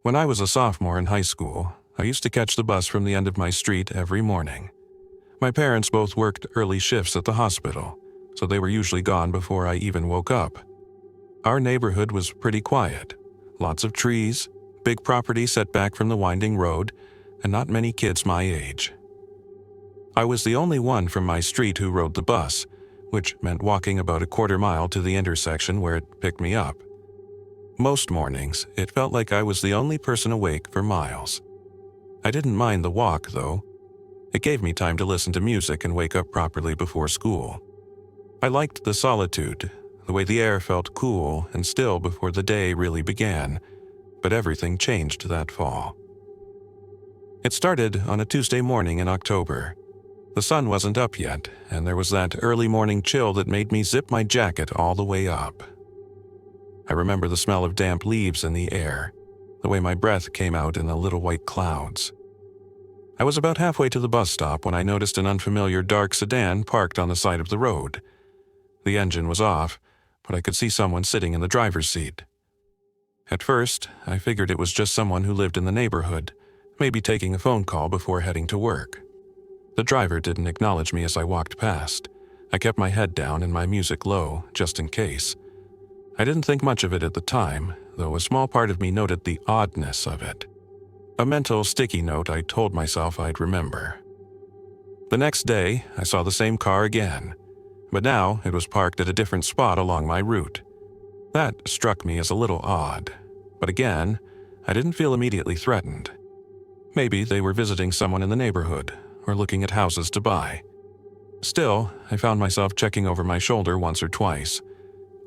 When I was a sophomore in high school, I used to catch the bus from the end of my street every morning. My parents both worked early shifts at the hospital, so they were usually gone before I even woke up. Our neighborhood was pretty quiet. Lots of trees, big property set back from the winding road, and not many kids my age. I was the only one from my street who rode the bus, which meant walking about a quarter mile to the intersection where it picked me up. Most mornings, it felt like I was the only person awake for miles. I didn't mind the walk, though. It gave me time to listen to music and wake up properly before school. I liked the solitude, the way the air felt cool and still before the day really began, but everything changed that fall. It started on a Tuesday morning in October. The sun wasn't up yet, and there was that early morning chill that made me zip my jacket all the way up. I remember the smell of damp leaves in the air, the way my breath came out in the little white clouds. I was about halfway to the bus stop when I noticed an unfamiliar dark sedan parked on the side of the road. The engine was off, but I could see someone sitting in the driver's seat. At first, I figured it was just someone who lived in the neighborhood, maybe taking a phone call before heading to work. The driver didn't acknowledge me as I walked past. I kept my head down and my music low, just in case. I didn't think much of it at the time, though a small part of me noted the oddness of it. A mental sticky note I told myself I'd remember. The next day, I saw the same car again, but now it was parked at a different spot along my route. That struck me as a little odd, but again, I didn't feel immediately threatened. Maybe they were visiting someone in the neighborhood, or looking at houses to buy. Still, I found myself checking over my shoulder once or twice.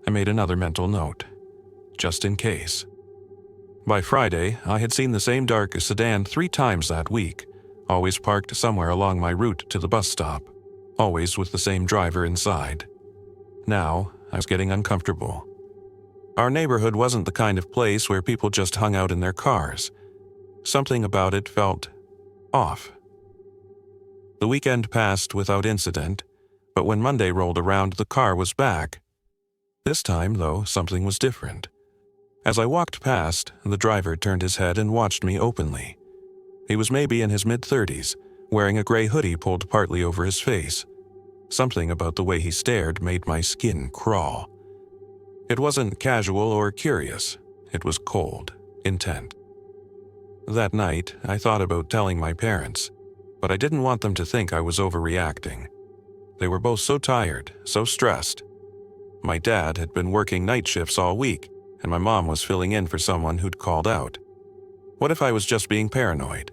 I made another mental note, just in case. By Friday, I had seen the same dark sedan 3 times that week, always parked somewhere along my route to the bus stop, always with the same driver inside. Now, I was getting uncomfortable. Our neighborhood wasn't the kind of place where people just hung out in their cars. Something about it felt off. The weekend passed without incident, but when Monday rolled around, the car was back. This time, though, something was different. As I walked past, the driver turned his head and watched me openly. He was maybe in his mid-30s, wearing a gray hoodie pulled partly over his face. Something about the way he stared made my skin crawl. It wasn't casual or curious. It was cold, intent. That night, I thought about telling my parents, but I didn't want them to think I was overreacting. They were both so tired, so stressed. My dad had been working night shifts all week, and my mom was filling in for someone who'd called out. What if I was just being paranoid?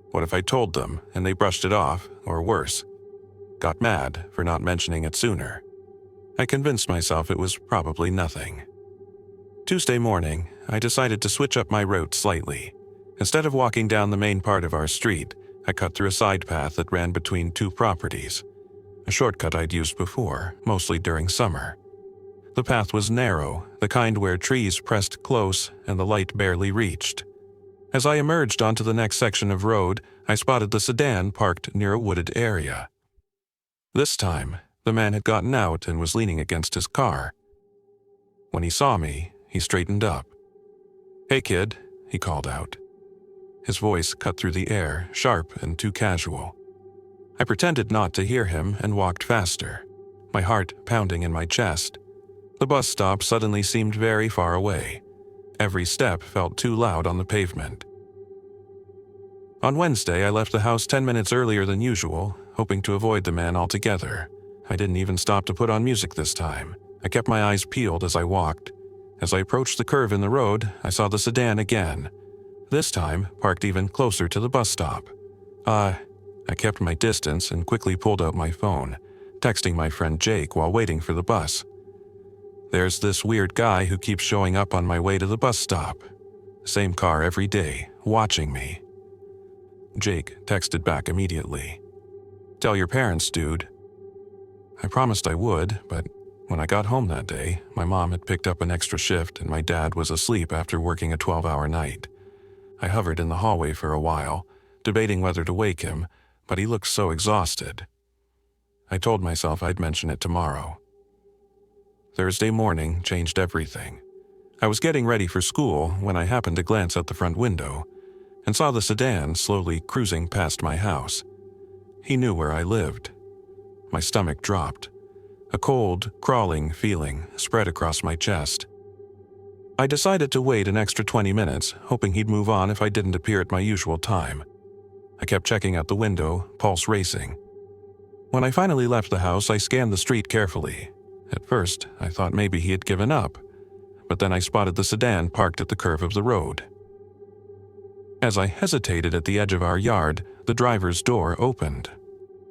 What if I told them and they brushed it off, or worse, got mad for not mentioning it sooner? I convinced myself it was probably nothing. Tuesday morning, I decided to switch up my route slightly. Instead of walking down the main part of our street, I cut through a side path that ran between 2 properties, a shortcut I'd used before, mostly during summer. The path was narrow, the kind where trees pressed close and the light barely reached. As I emerged onto the next section of road, I spotted the sedan parked near a wooded area. This time, the man had gotten out and was leaning against his car. When he saw me, he straightened up. "Hey kid," he called out. His voice cut through the air, sharp and too casual. I pretended not to hear him and walked faster, my heart pounding in my chest. The bus stop suddenly seemed very far away. Every step felt too loud on the pavement. On Wednesday, I left the house 10 minutes earlier than usual, hoping to avoid the man altogether. I didn't even stop to put on music this time. I kept my eyes peeled as I walked. As I approached the curve in the road, I saw the sedan again, this time parked even closer to the bus stop. I kept my distance and quickly pulled out my phone, texting my friend Jake while waiting for the bus. There's this weird guy who keeps showing up on my way to the bus stop. Same car every day, watching me. Jake texted back immediately. "Tell your parents, dude." I promised I would, but when I got home that day, my mom had picked up an extra shift and my dad was asleep after working a 12-hour night. I hovered in the hallway for a while, debating whether to wake him, but he looked so exhausted. I told myself I'd mention it tomorrow. Thursday morning changed everything. I was getting ready for school when I happened to glance out the front window and saw the sedan slowly cruising past my house. He knew where I lived. My stomach dropped. A cold, crawling feeling spread across my chest. I decided to wait an extra 20 minutes, hoping he'd move on if I didn't appear at my usual time. I kept checking out the window, pulse racing. When I finally left the house, I scanned the street carefully. At first, I thought maybe he had given up, but then I spotted the sedan parked at the curve of the road. As I hesitated at the edge of our yard, the driver's door opened.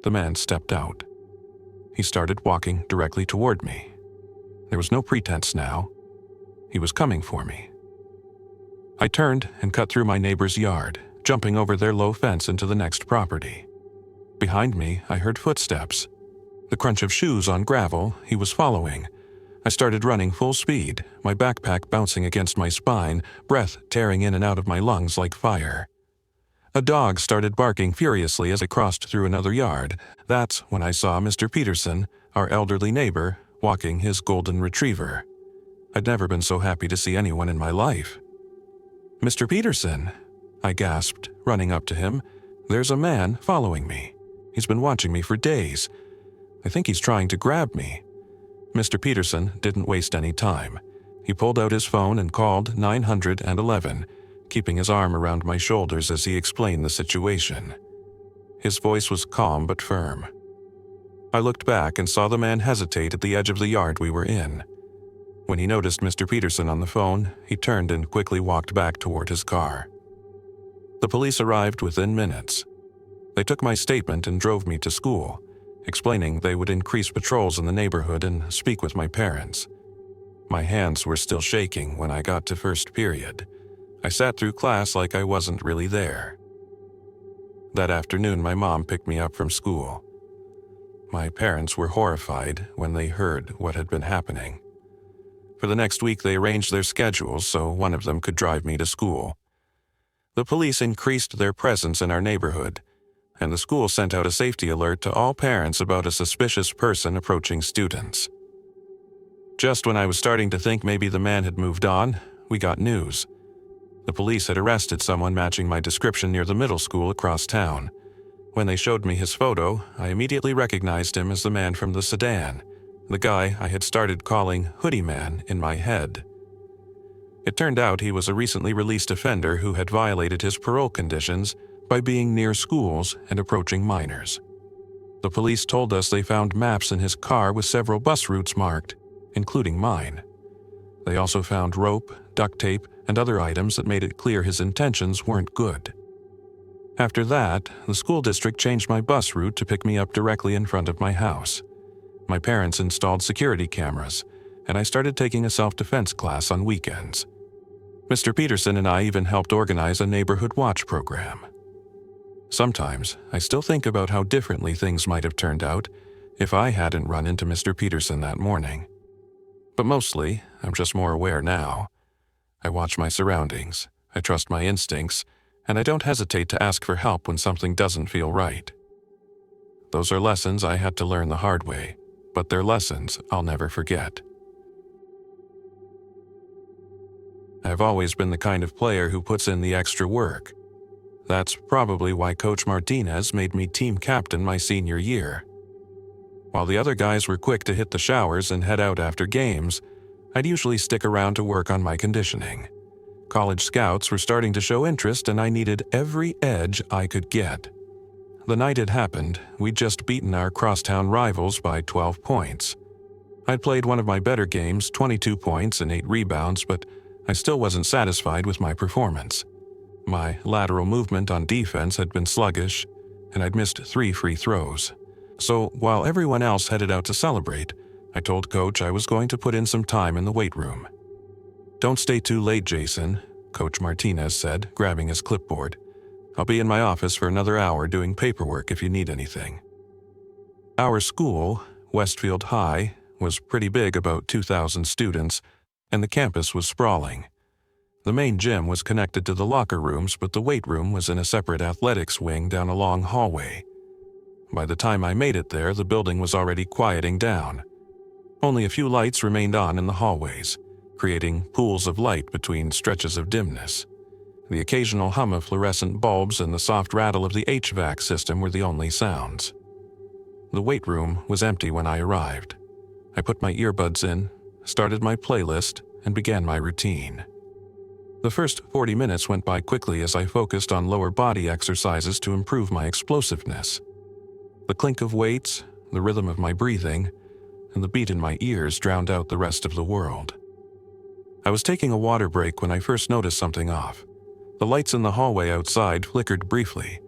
The man stepped out. He started walking directly toward me. There was no pretense now. He was coming for me. I turned and cut through my neighbor's yard, jumping over their low fence into the next property. Behind me, I heard footsteps. The crunch of shoes on gravel. He was following. I started running full speed, my backpack bouncing against my spine, breath tearing in and out of my lungs like fire. A dog started barking furiously as I crossed through another yard. That's when I saw Mr. Peterson, our elderly neighbor, walking his golden retriever. I'd never been so happy to see anyone in my life. "Mr. Peterson," I gasped, running up to him. "There's a man following me. He's been watching me for days. I think he's trying to grab me." Mr. Peterson didn't waste any time. He pulled out his phone and called 911, keeping his arm around my shoulders as he explained the situation. His voice was calm but firm. I looked back and saw the man hesitate at the edge of the yard we were in. When he noticed Mr. Peterson on the phone, he turned and quickly walked back toward his car. The police arrived within minutes. They took my statement and drove me to school, explaining they would increase patrols in the neighborhood and speak with my parents. My hands were still shaking when I got to first period. I sat through class like I wasn't really there. That afternoon, my mom picked me up from school. My parents were horrified when they heard what had been happening. For the next week, they arranged their schedules so one of them could drive me to school. The police increased their presence in our neighborhood, and the school sent out a safety alert to all parents about a suspicious person approaching students. Just when I was starting to think maybe the man had moved on, we got news. The police had arrested someone matching my description near the middle school across town. When they showed me his photo, I immediately recognized him as the man from the sedan, the guy I had started calling Hoodie Man in my head. It turned out he was a recently released offender who had violated his parole conditions by being near schools and approaching minors. The police told us they found maps in his car with several bus routes marked, including mine. They also found rope, duct tape, and other items that made it clear his intentions weren't good. After that, the school district changed my bus route to pick me up directly in front of my house. My parents installed security cameras, and I started taking a self-defense class on weekends. Mr. Peterson and I even helped organize a neighborhood watch program. Sometimes, I still think about how differently things might have turned out if I hadn't run into Mr. Peterson that morning. But mostly, I'm just more aware now. I watch my surroundings, I trust my instincts, and I don't hesitate to ask for help when something doesn't feel right. Those are lessons I had to learn the hard way, but they're lessons I'll never forget. I've always been the kind of player who puts in the extra work. That's probably why Coach Martinez made me team captain my senior year. While the other guys were quick to hit the showers and head out after games, I'd usually stick around to work on my conditioning. College scouts were starting to show interest and I needed every edge I could get. The night it happened, we'd just beaten our crosstown rivals by 12 points. I'd played one of my better games, 22 points and 8 rebounds, but I still wasn't satisfied with my performance. My lateral movement on defense had been sluggish, and I'd missed 3 free throws. So while everyone else headed out to celebrate, I told Coach I was going to put in some time in the weight room. "Don't stay too late, Jason," Coach Martinez said, grabbing his clipboard. "I'll be in my office for another hour doing paperwork if you need anything." Our school, Westfield High, was pretty big, about 2,000 students, and the campus was sprawling. The main gym was connected to the locker rooms, but the weight room was in a separate athletics wing down a long hallway. By the time I made it there, the building was already quieting down. Only a few lights remained on in the hallways, creating pools of light between stretches of dimness. The occasional hum of fluorescent bulbs and the soft rattle of the HVAC system were the only sounds. The weight room was empty when I arrived. I put my earbuds in, started my playlist, and began my routine. The first 40 minutes went by quickly as I focused on lower body exercises to improve my explosiveness. The clink of weights, the rhythm of my breathing, and the beat in my ears drowned out the rest of the world. I was taking a water break when I first noticed something off. The lights in the hallway outside flickered briefly,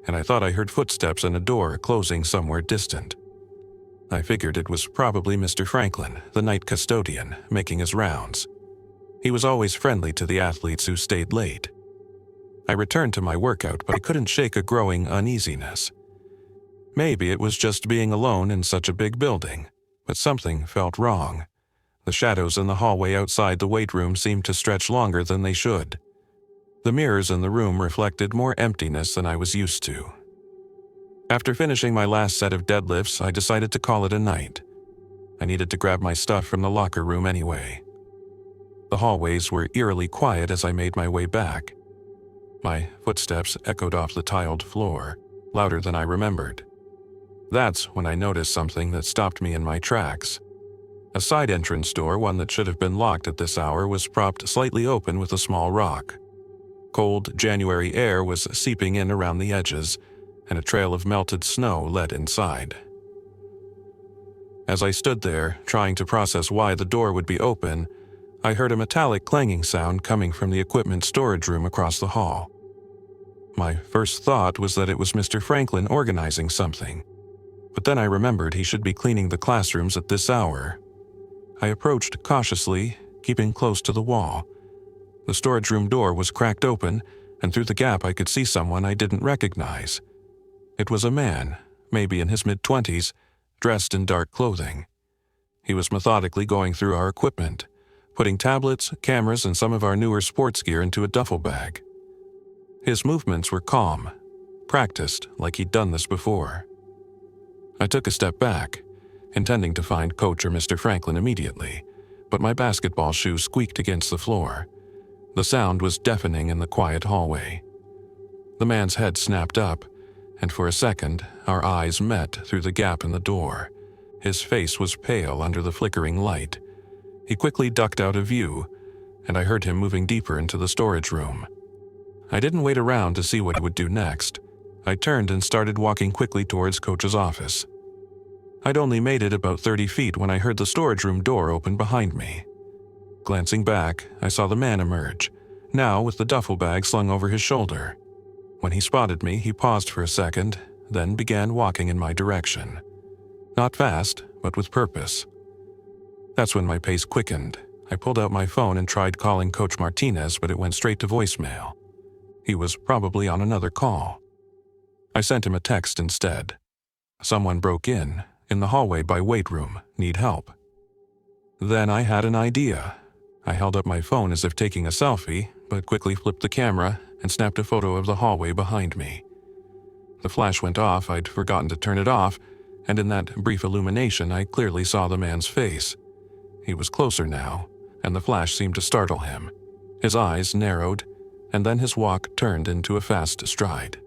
and I thought I heard footsteps and a door closing somewhere distant. I figured it was probably Mr. Franklin, the night custodian, making his rounds. He was always friendly to the athletes who stayed late. I returned to my workout, but I couldn't shake a growing uneasiness. Maybe it was just being alone in such a big building, but something felt wrong. The shadows in the hallway outside the weight room seemed to stretch longer than they should. The mirrors in the room reflected more emptiness than I was used to. After finishing my last set of deadlifts, I decided to call it a night. I needed to grab my stuff from the locker room anyway. The hallways were eerily quiet as I made my way back. My footsteps echoed off the tiled floor, louder than I remembered. That's when I noticed something that stopped me in my tracks. A side entrance door, one that should have been locked at this hour, was propped slightly open with a small rock. Cold January air was seeping in around the edges, and a trail of melted snow led inside. As I stood there, trying to process why the door would be open, I heard a metallic clanging sound coming from the equipment storage room across the hall. My first thought was that it was Mr. Franklin organizing something, but then I remembered he should be cleaning the classrooms at this hour. I approached cautiously, keeping close to the wall. The storage room door was cracked open, and through the gap I could see someone I didn't recognize. It was a man, maybe in his mid-20s, dressed in dark clothing. He was methodically going through our equipment, putting tablets, cameras, and some of our newer sports gear into a duffel bag. His movements were calm, practiced like he'd done this before. I took a step back, intending to find Coach or Mr. Franklin immediately, but my basketball shoe squeaked against the floor. The sound was deafening in the quiet hallway. The man's head snapped up, and for a second, our eyes met through the gap in the door. His face was pale under the flickering light. He quickly ducked out of view, and I heard him moving deeper into the storage room. I didn't wait around to see what he would do next. I turned and started walking quickly towards Coach's office. I'd only made it about 30 feet when I heard the storage room door open behind me. Glancing back, I saw the man emerge, now with the duffel bag slung over his shoulder. When he spotted me, he paused for a second, then began walking in my direction. Not fast, but with purpose. That's when my pace quickened. I pulled out my phone and tried calling Coach Martinez, but it went straight to voicemail. He was probably on another call. I sent him a text instead. Someone broke in the hallway by weight room, need help. Then I had an idea. I held up my phone as if taking a selfie, but quickly flipped the camera and snapped a photo of the hallway behind me. The flash went off, I'd forgotten to turn it off, and in that brief illumination I clearly saw the man's face. He was closer now, and the flash seemed to startle him. His eyes narrowed, and then his walk turned into a fast stride.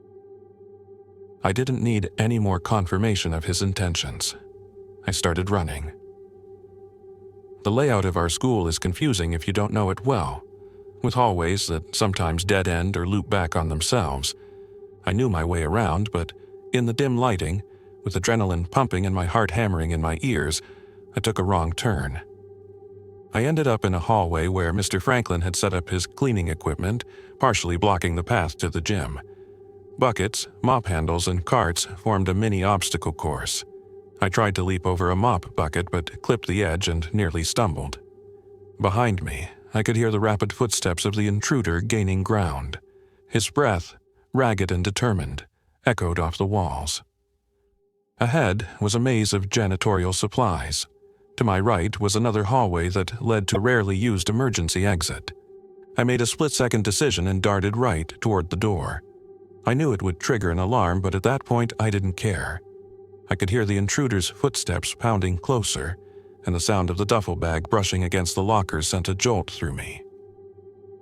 I didn't need any more confirmation of his intentions. I started running. The layout of our school is confusing if you don't know it well, with hallways that sometimes dead-end or loop back on themselves. I knew my way around, but in the dim lighting, with adrenaline pumping and my heart hammering in my ears, I took a wrong turn. I ended up in a hallway where Mr. Franklin had set up his cleaning equipment, partially blocking the path to the gym. Buckets, mop handles, and carts formed a mini obstacle course. I tried to leap over a mop bucket but clipped the edge and nearly stumbled. Behind me, I could hear the rapid footsteps of the intruder gaining ground. His breath, ragged and determined, echoed off the walls. Ahead was a maze of janitorial supplies. To my right was another hallway that led to a rarely used emergency exit. I made a split-second decision and darted right toward the door. I knew it would trigger an alarm, but at that point I didn't care. I could hear the intruder's footsteps pounding closer, and the sound of the duffel bag brushing against the locker sent a jolt through me.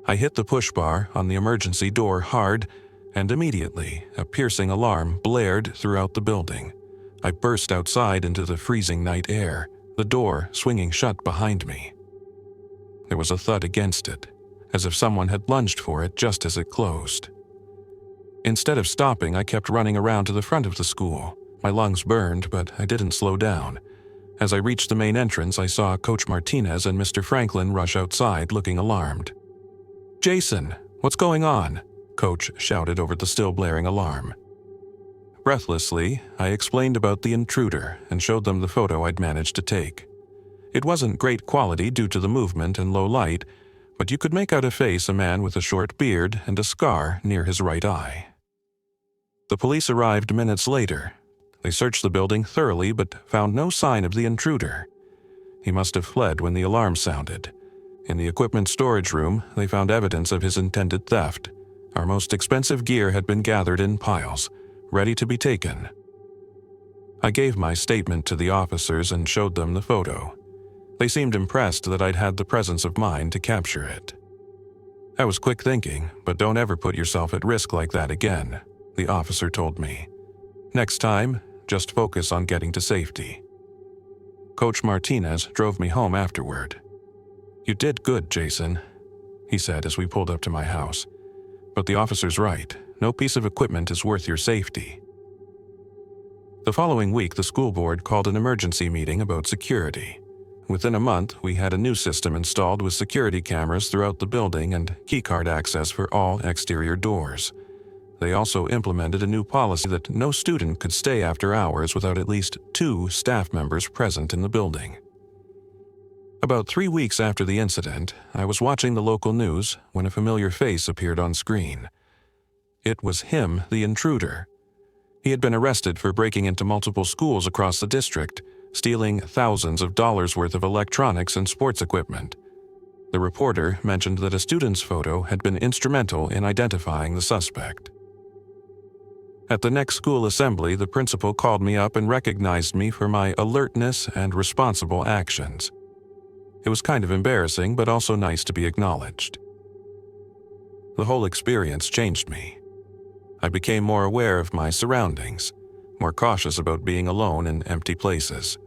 I hit the push bar on the emergency door hard, and immediately a piercing alarm blared throughout the building. I burst outside into the freezing night air, the door swinging shut behind me. There was a thud against it, as if someone had lunged for it just as it closed. Instead of stopping, I kept running around to the front of the school. My lungs burned, but I didn't slow down. As I reached the main entrance, I saw Coach Martinez and Mr. Franklin rush outside, looking alarmed. "Jason, what's going on?" Coach shouted over the still blaring alarm. Breathlessly, I explained about the intruder and showed them the photo I'd managed to take. It wasn't great quality due to the movement and low light, but you could make out a face, a man with a short beard and a scar near his right eye. The police arrived minutes later. They searched the building thoroughly but found no sign of the intruder. He must have fled when the alarm sounded. In the equipment storage room, they found evidence of his intended theft. Our most expensive gear had been gathered in piles, ready to be taken. I gave my statement to the officers and showed them the photo. They seemed impressed that I'd had the presence of mind to capture it. I was quick thinking, but don't ever put yourself at risk like that again, the officer told me. Next time, just focus on getting to safety. Coach Martinez drove me home afterward. "You did good, Jason," he said as we pulled up to my house. "But the officer's right. No piece of equipment is worth your safety." The following week, the school board called an emergency meeting about security. Within a month, we had a new system installed with security cameras throughout the building and keycard access for all exterior doors. They also implemented a new policy that no student could stay after hours without at least 2 staff members present in the building. About 3 weeks after the incident, I was watching the local news when a familiar face appeared on screen. It was him, the intruder. He had been arrested for breaking into multiple schools across the district, stealing thousands of dollars worth of electronics and sports equipment. The reporter mentioned that a student's photo had been instrumental in identifying the suspect. At the next school assembly, the principal called me up and recognized me for my alertness and responsible actions. It was kind of embarrassing, but also nice to be acknowledged. The whole experience changed me. I became more aware of my surroundings, more cautious about being alone in empty places.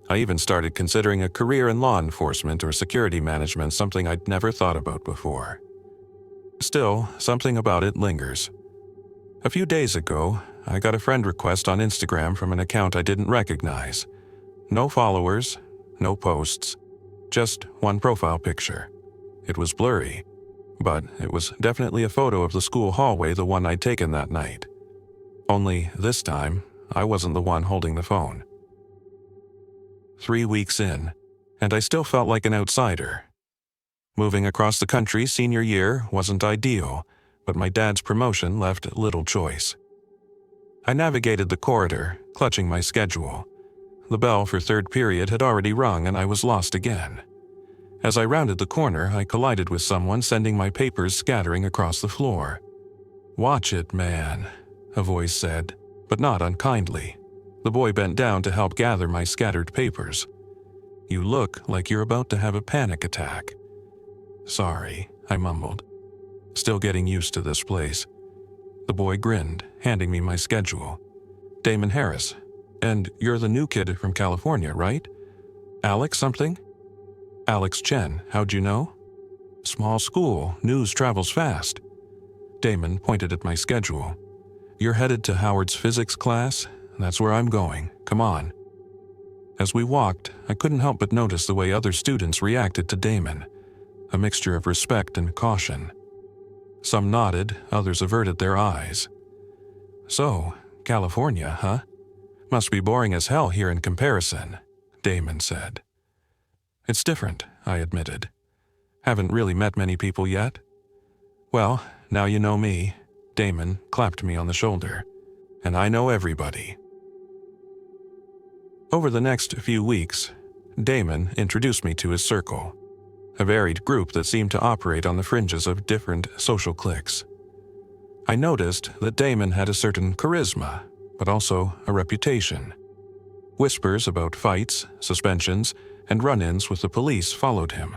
I even started considering a career in law enforcement or security management, something I'd never thought about before. Still, something about it lingers. A few days ago, I got a friend request on Instagram from an account I didn't recognize. No followers, no posts, just one profile picture. It was blurry, but it was definitely a photo of the school hallway, the one I'd taken that night. Only this time, I wasn't the one holding the phone. 3 weeks in, and I still felt like an outsider. Moving across the country senior year wasn't ideal, but my dad's promotion left little choice. I navigated the corridor, clutching my schedule. The bell for third period had already rung and I was lost again. As I rounded the corner, I collided with someone, sending my papers scattering across the floor. "Watch it, man," a voice said, but not unkindly. The boy bent down to help gather my scattered papers. "You look like you're about to have a panic attack." "Sorry," I mumbled. "Still getting used to this place." The boy grinned, handing me my schedule. "Damon Harris. And you're the new kid from California, right? Alex something?" "Alex Chen. How'd you know?" "Small school. News travels fast." Damon pointed at my schedule. "You're headed to Howard's physics class? That's where I'm going. Come on." As we walked, I couldn't help but notice the way other students reacted to Damon, a mixture of respect and caution. Some nodded, others averted their eyes. "So, California, huh? Must be boring as hell here in comparison," Damon said. "It's different," I admitted. "Haven't really met many people yet." "Well, now you know me," Damon clapped me on the shoulder. "And I know everybody." Over the next few weeks, Damon introduced me to his circle, a varied group that seemed to operate on the fringes of different social cliques. I noticed that Damon had a certain charisma, but also a reputation. Whispers about fights, suspensions, and run-ins with the police followed him.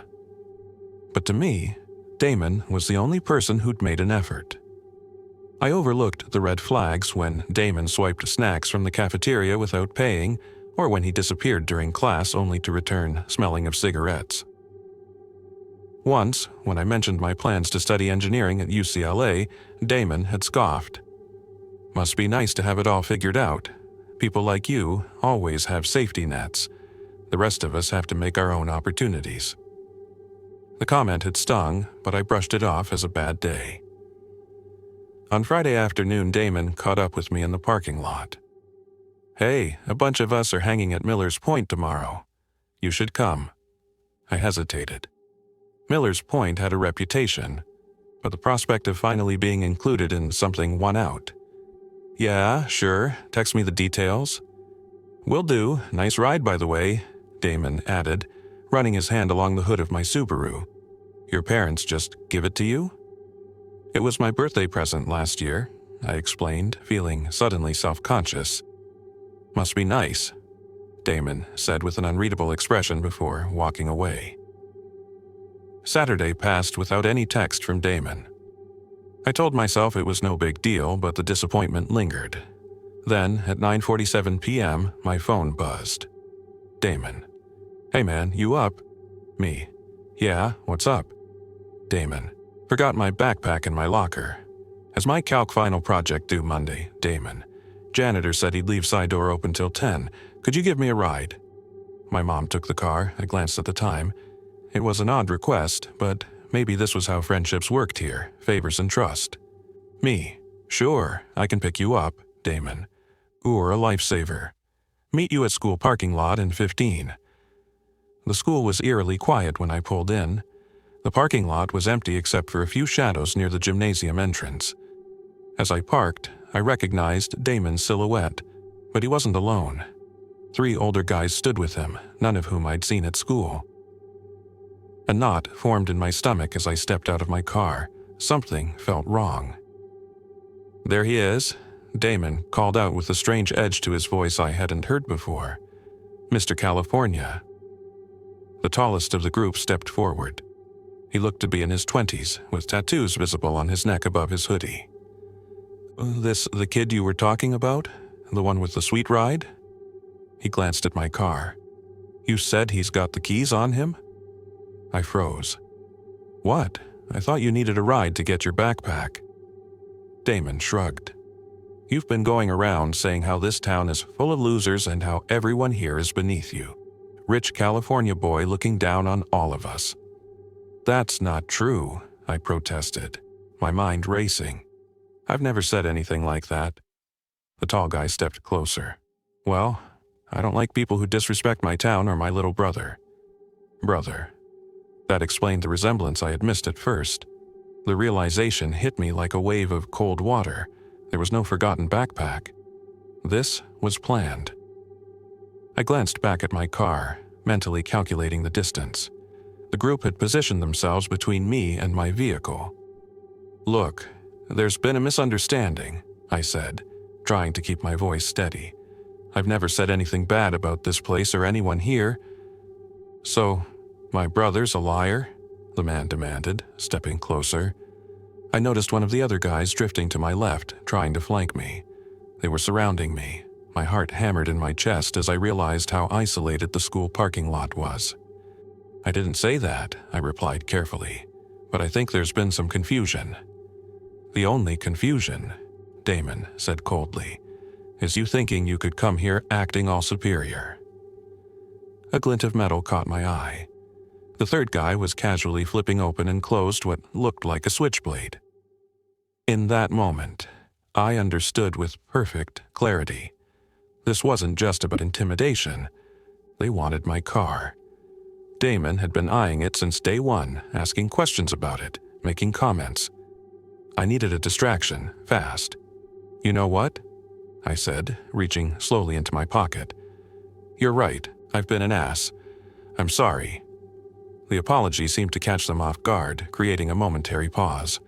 But to me, Damon was the only person who'd made an effort. I overlooked the red flags when Damon swiped snacks from the cafeteria without paying, or when he disappeared during class only to return smelling of cigarettes. Once, when I mentioned my plans to study engineering at UCLA, Damon had scoffed. "Must be nice to have it all figured out. People like you always have safety nets. The rest of us have to make our own opportunities." The comment had stung, but I brushed it off as a bad day. On Friday afternoon, Damon caught up with me in the parking lot. "Hey, a bunch of us are hanging at Miller's Point tomorrow. You should come." I hesitated. Miller's Point had a reputation, but the prospect of finally being included in something won out. "Yeah, sure, text me the details." "Will do, nice ride by the way," Damon added, running his hand along the hood of my Subaru. "Your parents just give it to you?" "It was my birthday present last year," I explained, feeling suddenly self-conscious. "Must be nice," Damon said with an unreadable expression before walking away. Saturday passed without any text from Damon. I told myself it was no big deal, but the disappointment lingered. Then, at 9:47 p.m., my phone buzzed. Damon. "Hey man, you up?" Me. "Yeah, what's up?" Damon. "Forgot my backpack in my locker. Has my calc final project due Monday?" Damon. "Janitor said he'd leave side door open till 10. Could you give me a ride?" My mom took the car. I glanced at the time. It was an odd request, but maybe this was how friendships worked here, favors and trust. Me. "Sure, I can pick you up." Damon. "Or a lifesaver. Meet you at school parking lot in 15. The school was eerily quiet when I pulled in. The parking lot was empty except for a few shadows near the gymnasium entrance. As I parked, I recognized Damon's silhouette, but he wasn't alone. 3 older guys stood with him, none of whom I'd seen at school. A knot formed in my stomach as I stepped out of my car. Something felt wrong. "There he is," Damon called out with a strange edge to his voice I hadn't heard before. "Mr. California." The tallest of the group stepped forward. He looked to be in his 20s, with tattoos visible on his neck above his hoodie. "This the kid you were talking about? The one with the sweet ride?" He glanced at my car. "You said he's got the keys on him?" I froze. "What? I thought you needed a ride to get your backpack." Damon shrugged. "You've been going around saying how this town is full of losers and how everyone here is beneath you. Rich California boy looking down on all of us." "That's not true," I protested, my mind racing. "I've never said anything like that." The tall guy stepped closer. "Well, I don't like people who disrespect my town or my little brother." Brother. That explained the resemblance I had missed at first. The realization hit me like a wave of cold water. There was no forgotten backpack. This was planned. I glanced back at my car, mentally calculating the distance. The group had positioned themselves between me and my vehicle. "Look, there's been a misunderstanding," I said, trying to keep my voice steady. "I've never said anything bad about this place or anyone here." "So, my brother's a liar?" the man demanded, stepping closer. I noticed one of the other guys drifting to my left, trying to flank me. They were surrounding me. My heart hammered in my chest as I realized how isolated the school parking lot was. "I didn't say that," I replied carefully, "but I think there's been some confusion." "The only confusion," Damon said coldly, "is you thinking you could come here acting all superior." A glint of metal caught my eye. The third guy was casually flipping open and closed what looked like a switchblade. In that moment, I understood with perfect clarity. This wasn't just about intimidation. They wanted my car. Damon had been eyeing it since day one, asking questions about it, making comments. I needed a distraction, fast. "You know what?" I said, reaching slowly into my pocket. "You're right, I've been an ass. I'm sorry." The apology seemed to catch them off guard, creating a momentary pause.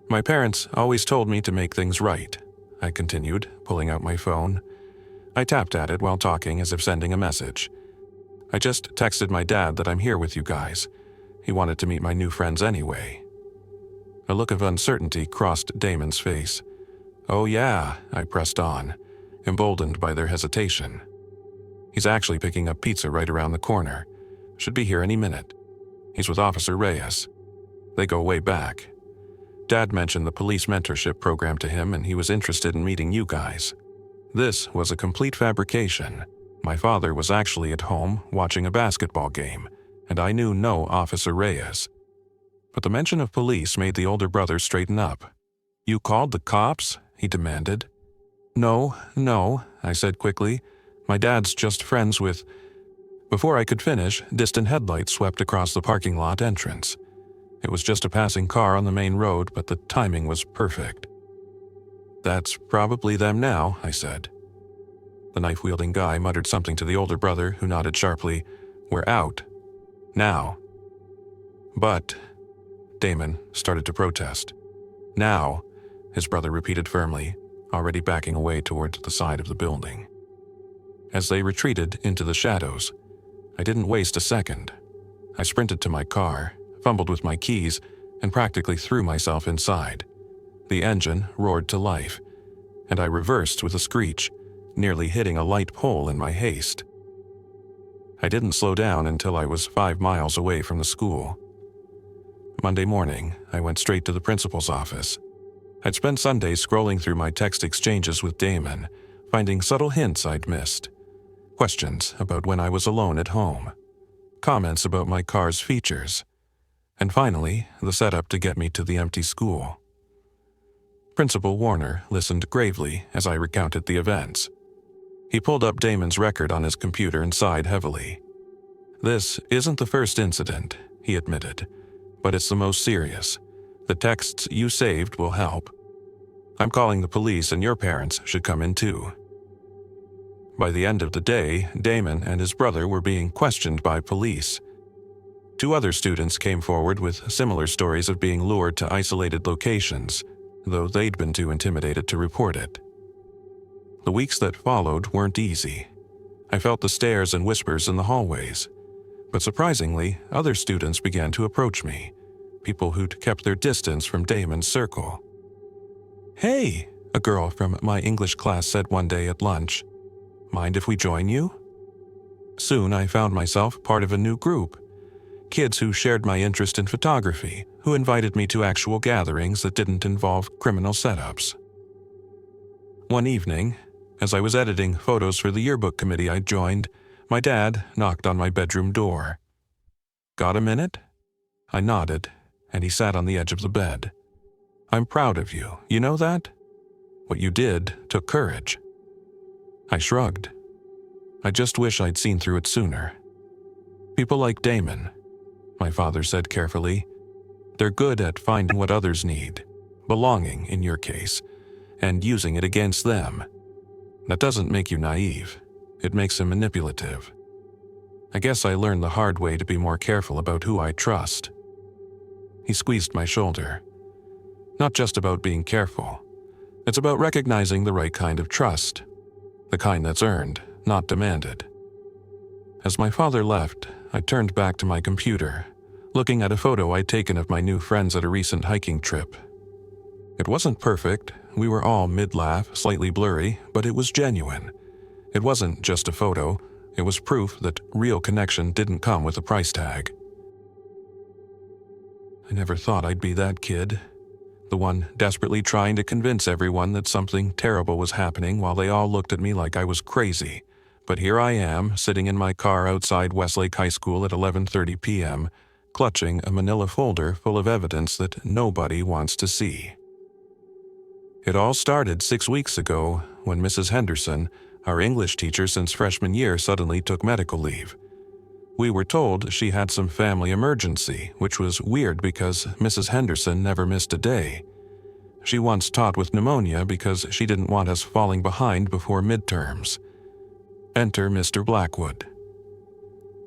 "My parents always told me to make things right," I continued, pulling out my phone. I tapped at it while talking as if sending a message. I just texted my dad that I'm here with you guys. He wanted to meet my new friends anyway." A look of uncertainty crossed Damon's face. "Oh yeah," I pressed on, emboldened by their hesitation. "He's actually picking up pizza right around the corner. Should be here any minute. He's with Officer Reyes. They go way back. Dad mentioned the police mentorship program to him and he was interested in meeting you guys." This was a complete fabrication. My father was actually at home watching a basketball game, and I knew no Officer Reyes. But the mention of police made the older brother straighten up. "You called the cops?" he demanded. No, I said quickly. "My dad's just friends with—" Before I could finish, distant headlights swept across the parking lot entrance. It was just a passing car on the main road, but the timing was perfect. "That's probably them now," I said. The knife-wielding guy muttered something to the older brother, who nodded sharply. "We're out. Now." "But—" Damon started to protest. "Now," his brother repeated firmly, already backing away towards the side of the building. As they retreated into the shadows, I didn't waste a second. I sprinted to my car, fumbled with my keys, and practically threw myself inside. The engine roared to life, and I reversed with a screech, nearly hitting a light pole in my haste. I didn't slow down until I was 5 miles away from the school. Monday morning, I went straight to the principal's office. I'd spent Sundays scrolling through my text exchanges with Damon, finding subtle hints I'd missed. Questions about when I was alone at home. Comments about my car's features. And finally, the setup to get me to the empty school. Principal Warner listened gravely as I recounted the events. He pulled up Damon's record on his computer and sighed heavily. "This isn't the first incident," he admitted, "but it's the most serious. The texts you saved will help. I'm calling the police and your parents should come in too." By the end of the day, Damon and his brother were being questioned by police. 2 other students came forward with similar stories of being lured to isolated locations, though they'd been too intimidated to report it. The weeks that followed weren't easy. I felt the stares and whispers in the hallways. But surprisingly, other students began to approach me, people who'd kept their distance from Damon's circle. "Hey," a girl from my English class said one day at lunch. "Mind if we join you?" Soon I found myself part of a new group. Kids who shared my interest in photography, who invited me to actual gatherings that didn't involve criminal setups. One evening, as I was editing photos for the yearbook committee I'd joined, my dad knocked on my bedroom door. "Got a minute?" I nodded, and he sat on the edge of the bed. "I'm proud of you, you know that? What you did took courage." I shrugged. "I just wish I'd seen through it sooner. People like Damon," my father said carefully, "they're good at finding what others need, belonging in your case, and using it against them. That doesn't make you naive. It makes him manipulative. I guess I learned the hard way to be more careful about who I trust." He squeezed my shoulder. "Not just about being careful. It's about recognizing the right kind of trust. The kind that's earned, not demanded." As my father left, I turned back to my computer, looking at a photo I'd taken of my new friends at a recent hiking trip. It wasn't perfect. We were all mid-laugh, slightly blurry, but it was genuine. It wasn't just a photo. It was proof that real connection didn't come with a price tag. I never thought I'd be that kid. The one desperately trying to convince everyone that something terrible was happening while they all looked at me like I was crazy. But here I am, sitting in my car outside Westlake High School at 11:30 p.m., clutching a manila folder full of evidence that nobody wants to see. It all started 6 weeks ago when Mrs. Henderson, our English teacher since freshman year, suddenly took medical leave. We were told she had some family emergency, which was weird because Mrs. Henderson never missed a day. She once taught with pneumonia because she didn't want us falling behind before midterms. Enter Mr. Blackwood.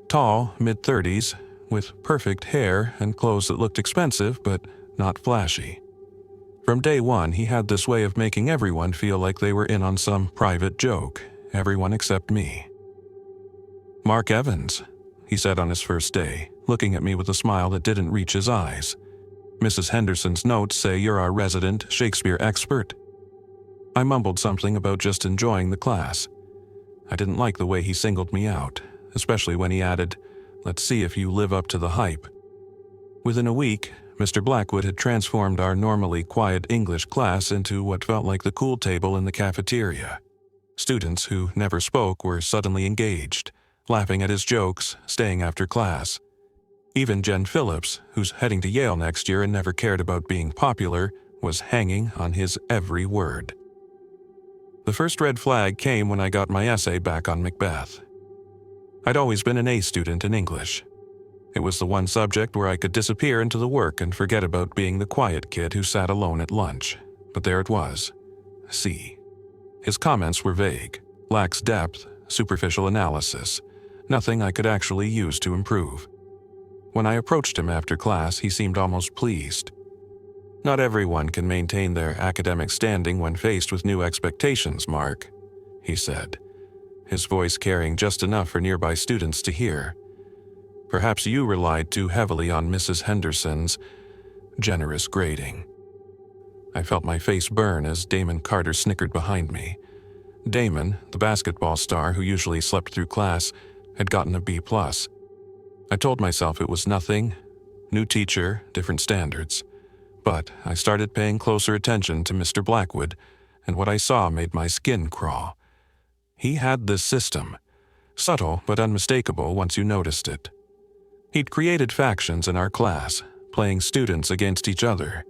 Tall, mid-30s, with perfect hair and clothes that looked expensive but not flashy. From day one, he had this way of making everyone feel like they were in on some private joke, everyone except me. "Mark Evans," he said on his first day, looking at me with a smile that didn't reach his eyes. "Mrs. Henderson's notes say you're our resident Shakespeare expert." I mumbled something about just enjoying the class. I didn't like the way he singled me out, especially when he added, "Let's see if you live up to the hype." Within a week, Mr. Blackwood had transformed our normally quiet English class into what felt like the cool table in the cafeteria. Students who never spoke were suddenly engaged, laughing at his jokes, staying after class. Even Jen Phillips, who's heading to Yale next year and never cared about being popular, was hanging on his every word. The first red flag came when I got my essay back on Macbeth. I'd always been an A student in English. It was the one subject where I could disappear into the work and forget about being the quiet kid who sat alone at lunch. But there it was. C. His comments were vague, lacks depth, superficial analysis, nothing I could actually use to improve. When I approached him after class, he seemed almost pleased. "Not everyone can maintain their academic standing when faced with new expectations, Mark," he said, his voice carrying just enough for nearby students to hear. "Perhaps you relied too heavily on Mrs. Henderson's generous grading." I felt my face burn as Damon Carter snickered behind me. Damon, the basketball star who usually slept through class, had gotten a B+. I told myself it was nothing, new teacher, different standards. But I started paying closer attention to Mr. Blackwood, and what I saw made my skin crawl. He had this system, subtle but unmistakable once you noticed it. He'd created factions in our class, playing students against each other.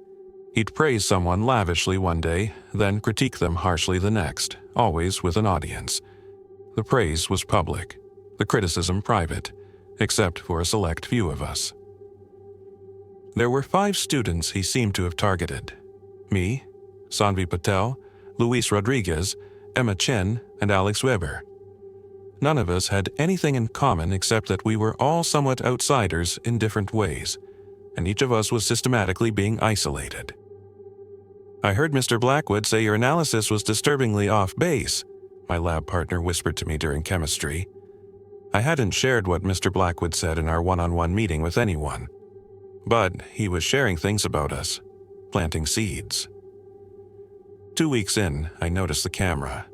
He'd praise someone lavishly one day, then critique them harshly the next, always with an audience. The praise was public, the criticism private, except for a select few of us. There were 5 students he seemed to have targeted. Me, Sanvi Patel, Luis Rodriguez, Emma Chen, and Alex Weber. None of us had anything in common except that we were all somewhat outsiders in different ways, and each of us was systematically being isolated. "I heard Mr. Blackwood say your analysis was disturbingly off base," my lab partner whispered to me during chemistry. I hadn't shared what Mr. Blackwood said in our one-on-one meeting with anyone. But he was sharing things about us, planting seeds. 2 weeks in, I noticed the camera.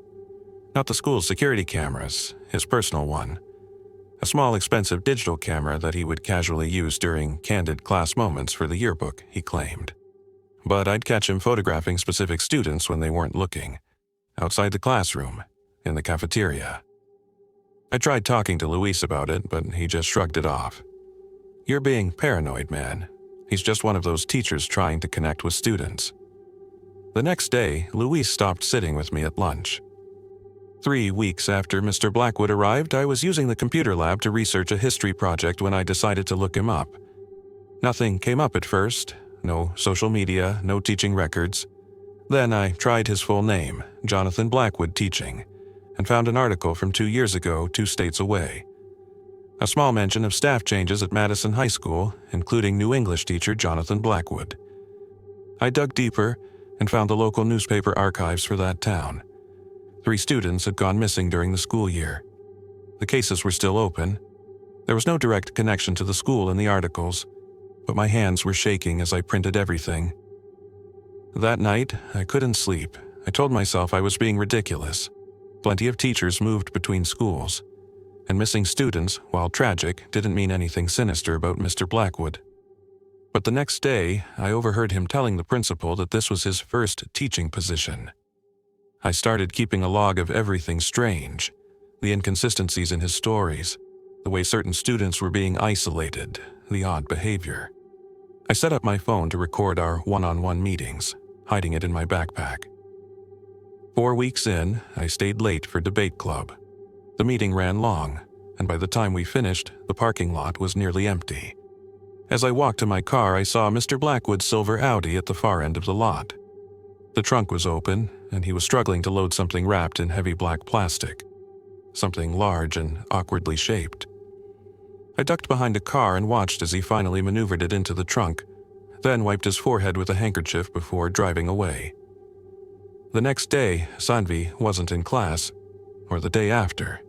Not the school's security cameras, his personal one. A small, expensive digital camera that he would casually use during candid class moments for the yearbook, he claimed. But I'd catch him photographing specific students when they weren't looking, outside the classroom, in the cafeteria. I tried talking to Luis about it, but he just shrugged it off. "You're being paranoid, man. He's just one of those teachers trying to connect with students." The next day, Luis stopped sitting with me at lunch. 3 weeks after Mr. Blackwood arrived, I was using the computer lab to research a history project when I decided to look him up. Nothing came up at first, no social media, no teaching records. Then I tried his full name, Jonathan Blackwood Teaching, and found an article from 2 years ago, 2 states away. A small mention of staff changes at Madison High School, including new English teacher Jonathan Blackwood. I dug deeper and found the local newspaper archives for that town. 3 students had gone missing during the school year. The cases were still open. There was no direct connection to the school in the articles, but my hands were shaking as I printed everything. That night, I couldn't sleep. I told myself I was being ridiculous. Plenty of teachers moved between schools, and missing students, while tragic, didn't mean anything sinister about Mr. Blackwood. But the next day, I overheard him telling the principal that this was his first teaching position. I started keeping a log of everything strange, the inconsistencies in his stories, the way certain students were being isolated, the odd behavior. I set up my phone to record our one-on-one meetings, hiding it in my backpack. 4 weeks in, I stayed late for debate club. The meeting ran long, and by the time we finished, the parking lot was nearly empty. As I walked to my car, I saw Mr. Blackwood's silver Audi at the far end of the lot. The trunk was open, and he was struggling to load something wrapped in heavy black plastic, something large and awkwardly shaped. I ducked behind a car and watched as he finally maneuvered it into the trunk, then wiped his forehead with a handkerchief before driving away. The next day, Sanvi wasn't in class, or the day after.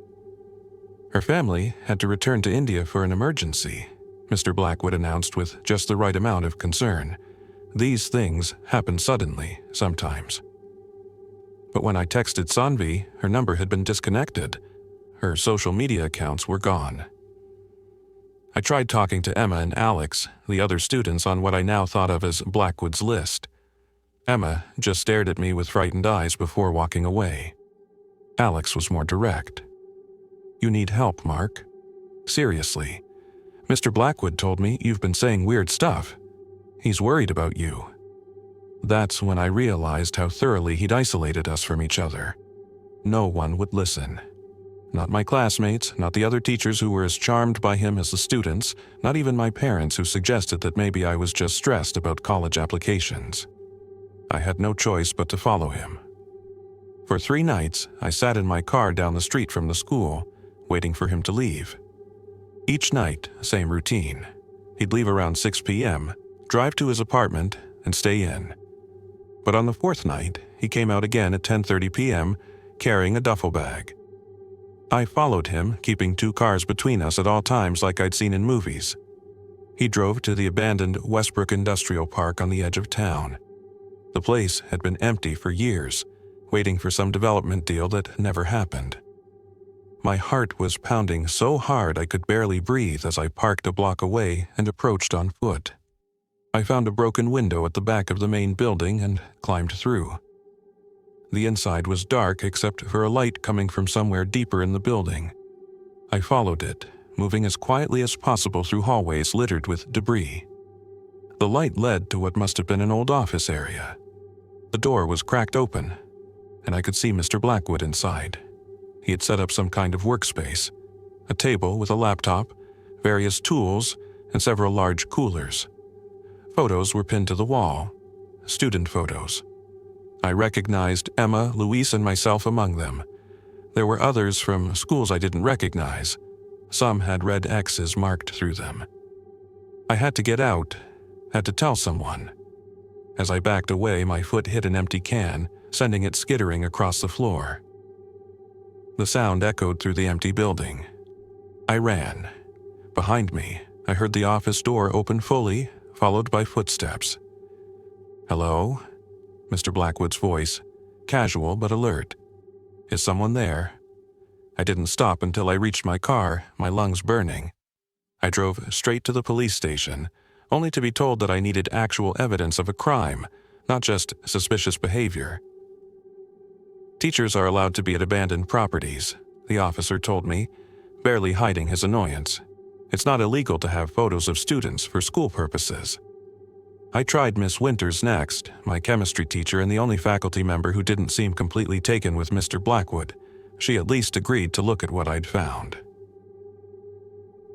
Her family had to return to India for an emergency, Mr. Blackwood announced with just the right amount of concern. These things happen suddenly, sometimes. But when I texted Sanvi, her number had been disconnected. Her social media accounts were gone. I tried talking to Emma and Alex, the other students on what I now thought of as Blackwood's list. Emma just stared at me with frightened eyes before walking away. Alex was more direct. "You need help, Mark. Seriously. Mr. Blackwood told me you've been saying weird stuff. He's worried about you." That's when I realized how thoroughly he'd isolated us from each other. No one would listen. Not my classmates, not the other teachers who were as charmed by him as the students, not even my parents who suggested that maybe I was just stressed about college applications. I had no choice but to follow him. For 3 nights, I sat in my car down the street from the school, waiting for him to leave. Each night, same routine. He'd leave around 6 p.m., drive to his apartment, and stay in. But on the 4th night, he came out again at 10:30 p.m., carrying a duffel bag. I followed him, keeping 2 cars between us at all times like I'd seen in movies. He drove to the abandoned Westbrook Industrial Park on the edge of town. The place had been empty for years, waiting for some development deal that never happened. My heart was pounding so hard I could barely breathe as I parked a block away and approached on foot. I found a broken window at the back of the main building and climbed through. The inside was dark except for a light coming from somewhere deeper in the building. I followed it, moving as quietly as possible through hallways littered with debris. The light led to what must have been an old office area. The door was cracked open, and I could see Mr. Blackwood inside. He had set up some kind of workspace, a table with a laptop, various tools, and several large coolers. Photos were pinned to the wall, student photos. I recognized Emma, Luis, and myself among them. There were others from schools I didn't recognize. Some had red X's marked through them. I had to get out, had to tell someone. As I backed away, my foot hit an empty can, sending it skittering across the floor. The sound echoed through the empty building. I ran. Behind me, I heard the office door open fully, followed by footsteps. "Hello?" Mr. Blackwood's voice, casual but alert. "Is someone there?" I didn't stop until I reached my car, my lungs burning. I drove straight to the police station, only to be told that I needed actual evidence of a crime, not just suspicious behavior. Teachers are allowed to be at abandoned properties, the officer told me, barely hiding his annoyance. It's not illegal to have photos of students for school purposes. I tried Miss Winters next, my chemistry teacher and the only faculty member who didn't seem completely taken with Mr. Blackwood. She at least agreed to look at what I'd found.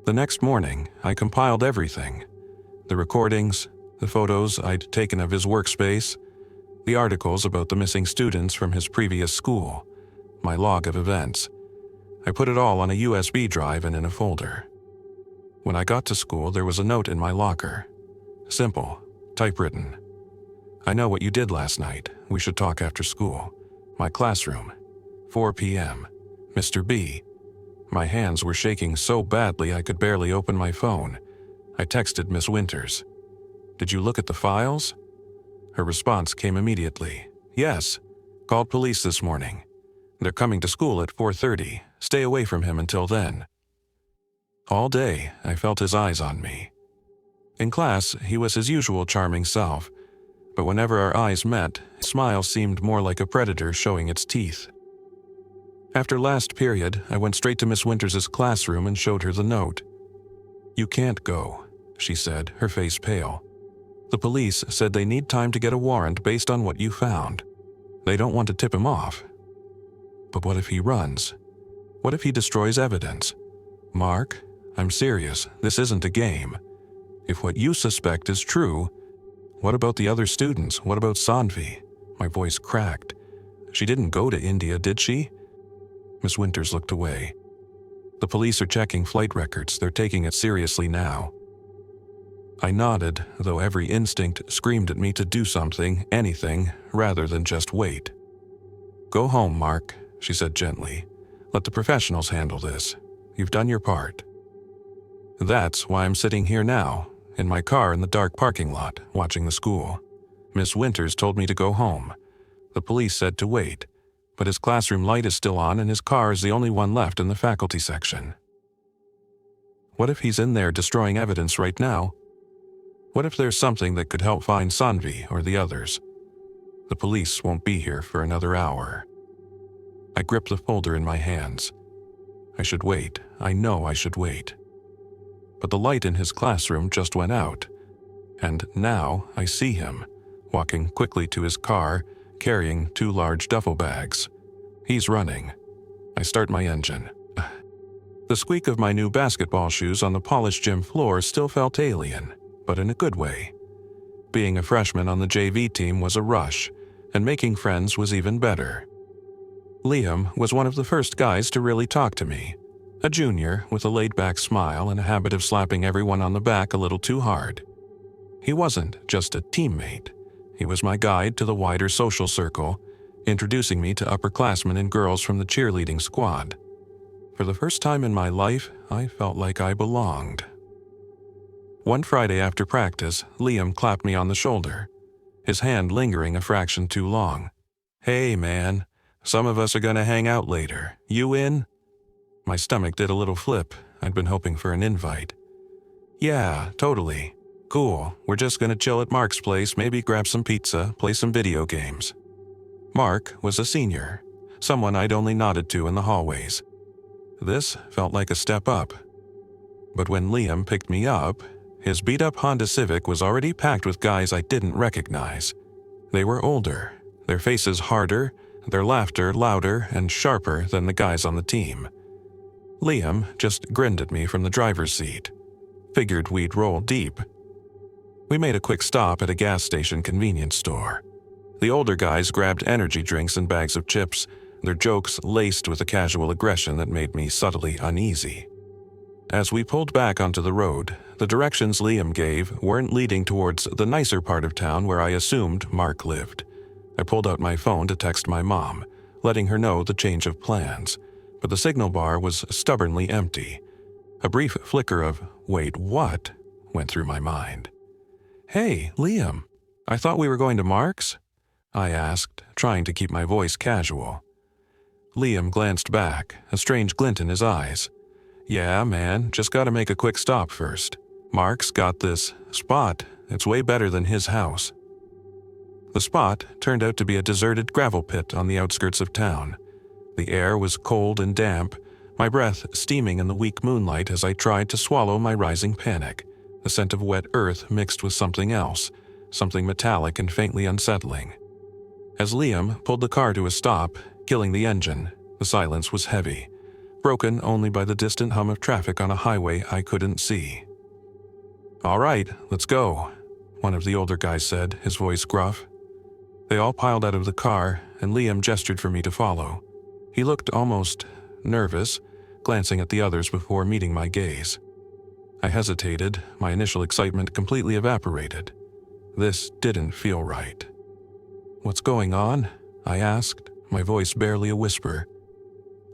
The next morning, I compiled everything. The recordings, the photos I'd taken of his workspace, the articles about the missing students from his previous school, my log of events. I put it all on a USB drive and in a folder. When I got to school, there was a note in my locker. Simple. Typewritten. "I know what you did last night. We should talk after school. My classroom. 4 p.m. Mr. B." My hands were shaking so badly I could barely open my phone. I texted Miss Winters. "Did you look at the files?" Her response came immediately. "Yes. Called police this morning. They're coming to school at 4:30. Stay away from him until then." All day, I felt his eyes on me. In class, he was his usual charming self, but whenever our eyes met, his smile seemed more like a predator showing its teeth. After last period, I went straight to Miss Winters' classroom and showed her the note. "You can't go," she said, her face pale. "The police said they need time to get a warrant based on what you found. They don't want to tip him off." "But what if he runs? What if he destroys evidence? Mark, I'm serious. This isn't a game. If what you suspect is true, what about the other students? What about Sanvi?" My voice cracked. "She didn't go to India, did she?" Miss Winters looked away. "The police are checking flight records. They're taking it seriously now." I nodded, though every instinct screamed at me to do something, anything, rather than just wait. "Go home, Mark," she said gently. "Let the professionals handle this. You've done your part. That's why I'm sitting here now, in my car in the dark parking lot, watching the school. Miss Winters told me to go home. The police said to wait, but his classroom light is still on and his car is the only one left in the faculty section. What if he's in there destroying evidence right now? What if there's something that could help find Sanvi or the others? The police won't be here for another hour. I grip the folder in my hands. I should wait. I know I should wait. But the light in his classroom just went out, and now I see him, walking quickly to his car, carrying 2 large duffel bags. He's running. I start my engine. The squeak of my new basketball shoes on the polished gym floor still felt alien, but in a good way. Being a freshman on the JV team was a rush, and making friends was even better. Liam was one of the first guys to really talk to me, a junior with a laid-back smile and a habit of slapping everyone on the back a little too hard. He wasn't just a teammate. He was my guide to the wider social circle, introducing me to upperclassmen and girls from the cheerleading squad. For the first time in my life, I felt like I belonged. One Friday after practice, Liam clapped me on the shoulder, his hand lingering a fraction too long. "Hey, man, some of us are gonna hang out later. You in?" My stomach did a little flip. I'd been hoping for an invite. "Yeah, totally. Cool. We're just gonna chill at Mark's place, maybe grab some pizza, play some video games." Mark was a senior, someone I'd only nodded to in the hallways. This felt like a step up. But when Liam picked me up, his beat-up Honda Civic was already packed with guys I didn't recognize. They were older, their faces harder, their laughter louder and sharper than the guys on the team. Liam just grinned at me from the driver's seat. Figured we'd roll deep. We made a quick stop at a gas station convenience store. The older guys grabbed energy drinks and bags of chips, their jokes laced with a casual aggression that made me subtly uneasy. As we pulled back onto the road, the directions Liam gave weren't leading towards the nicer part of town where I assumed Mark lived. I pulled out my phone to text my mom, letting her know the change of plans, but the signal bar was stubbornly empty. A brief flicker of, "Wait, what?" went through my mind. "Hey, Liam, I thought we were going to Mark's?" I asked, trying to keep my voice casual. Liam glanced back, a strange glint in his eyes. "Yeah, man, just gotta make a quick stop first. Mark's got this spot. It's way better than his house." The spot turned out to be a deserted gravel pit on the outskirts of town. The air was cold and damp, my breath steaming in the weak moonlight as I tried to swallow my rising panic, the scent of wet earth mixed with something else, something metallic and faintly unsettling. As Liam pulled the car to a stop, killing the engine, the silence was heavy, broken only by the distant hum of traffic on a highway I couldn't see. "All right, let's go," one of the older guys said, his voice gruff. They all piled out of the car, and Liam gestured for me to follow. He looked almost nervous, glancing at the others before meeting my gaze. I hesitated, my initial excitement completely evaporated. This didn't feel right. "What's going on?" I asked, my voice barely a whisper.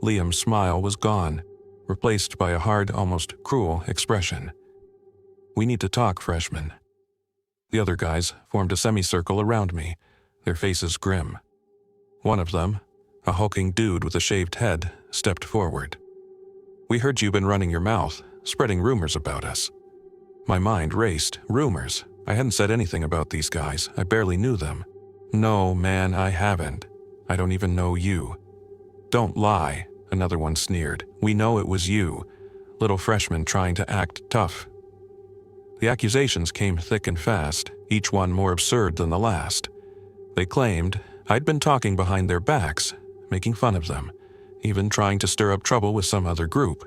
Liam's smile was gone, replaced by a hard, almost cruel expression. "We need to talk, freshman." The other guys formed a semicircle around me, their faces grim. One of them, a hulking dude with a shaved head, stepped forward. "We heard you've been running your mouth, spreading rumors about us." My mind raced. Rumors? I hadn't said anything about these guys. I barely knew them. "No, man, I haven't. I don't even know you." "Don't lie," another one sneered. "We know it was you, little freshman trying to act tough." The accusations came thick and fast, each one more absurd than the last. They claimed I'd been talking behind their backs, making fun of them, even trying to stir up trouble with some other group.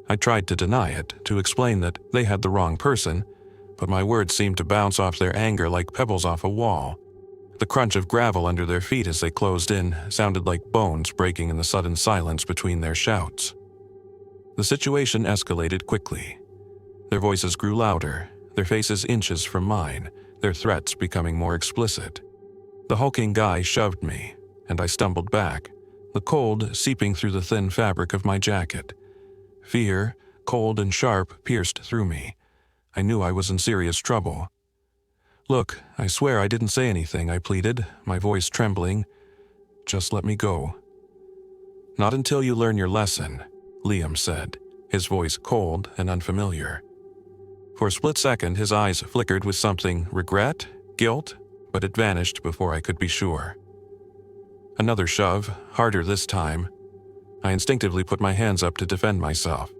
I tried to deny it, to explain that they had the wrong person, but my words seemed to bounce off their anger like pebbles off a wall. The crunch of gravel under their feet as they closed in sounded like bones breaking in the sudden silence between their shouts. The situation escalated quickly. Their voices grew louder, their faces inches from mine, their threats becoming more explicit. The hulking guy shoved me, and I stumbled back, the cold seeping through the thin fabric of my jacket. Fear, cold and sharp, pierced through me. I knew I was in serious trouble. "Look, I swear I didn't say anything," I pleaded, my voice trembling. "Just let me go." "Not until you learn your lesson," Liam said, his voice cold and unfamiliar. For a split second, his eyes flickered with something, regret, guilt, but it vanished before I could be sure. Another shove, harder this time. I instinctively put my hands up to defend myself.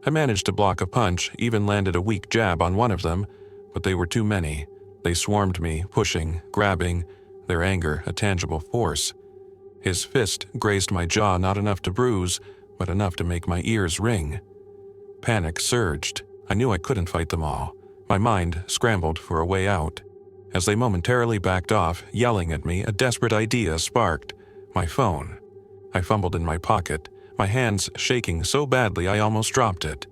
I managed to block a punch, even landed a weak jab on one of them, but they were too many. They swarmed me, pushing, grabbing, their anger a tangible force. His fist grazed my jaw, not enough to bruise, but enough to make my ears ring. Panic surged. I knew I couldn't fight them all. My mind scrambled for a way out. As they momentarily backed off, yelling at me, a desperate idea sparked. My phone. I fumbled in my pocket, my hands shaking so badly I almost dropped it.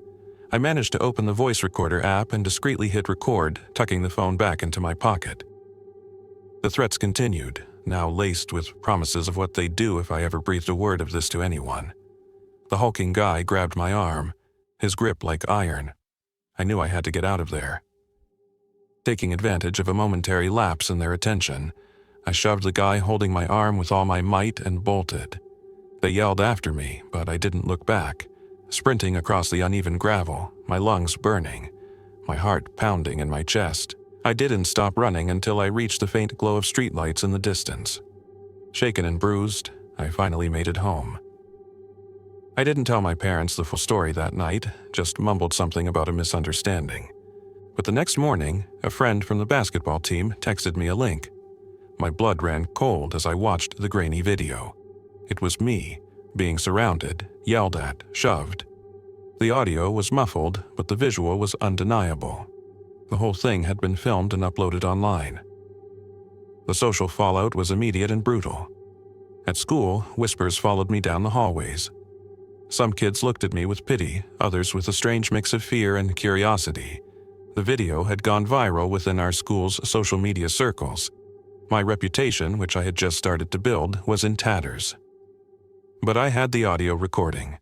I managed to open the voice recorder app and discreetly hit record, tucking the phone back into my pocket. The threats continued, now laced with promises of what they'd do if I ever breathed a word of this to anyone. The hulking guy grabbed my arm, his grip like iron. I knew I had to get out of there. Taking advantage of a momentary lapse in their attention, I shoved the guy holding my arm with all my might and bolted. They yelled after me, but I didn't look back, sprinting across the uneven gravel, my lungs burning, my heart pounding in my chest. I didn't stop running until I reached the faint glow of streetlights in the distance. Shaken and bruised, I finally made it home. I didn't tell my parents the full story that night, just mumbled something about a misunderstanding. But the next morning, a friend from the basketball team texted me a link. My blood ran cold as I watched the grainy video. It was me, being surrounded, yelled at, shoved. The audio was muffled, but the visual was undeniable. The whole thing had been filmed and uploaded online. The social fallout was immediate and brutal. At school, whispers followed me down the hallways. Some kids looked at me with pity, others with a strange mix of fear and curiosity. The video had gone viral within our school's social media circles. My reputation, which I had just started to build, was in tatters. But I had the audio recording.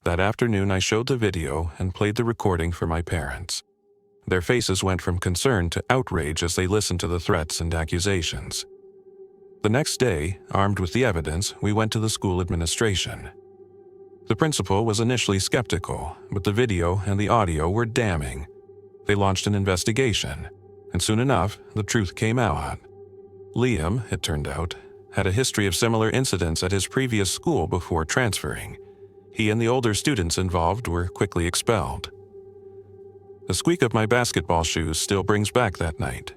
That afternoon I showed the video and played the recording for my parents. Their faces went from concern to outrage as they listened to the threats and accusations. The next day, armed with the evidence, we went to the school administration. The principal was initially skeptical, but the video and the audio were damning. They launched an investigation, and soon enough, the truth came out. Liam, it turned out, had a history of similar incidents at his previous school before transferring. He and the older students involved were quickly expelled. The squeak of my basketball shoes still brings back that night.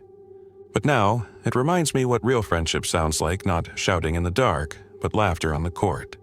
But now, it reminds me what real friendship sounds like, not shouting in the dark, but laughter on the court.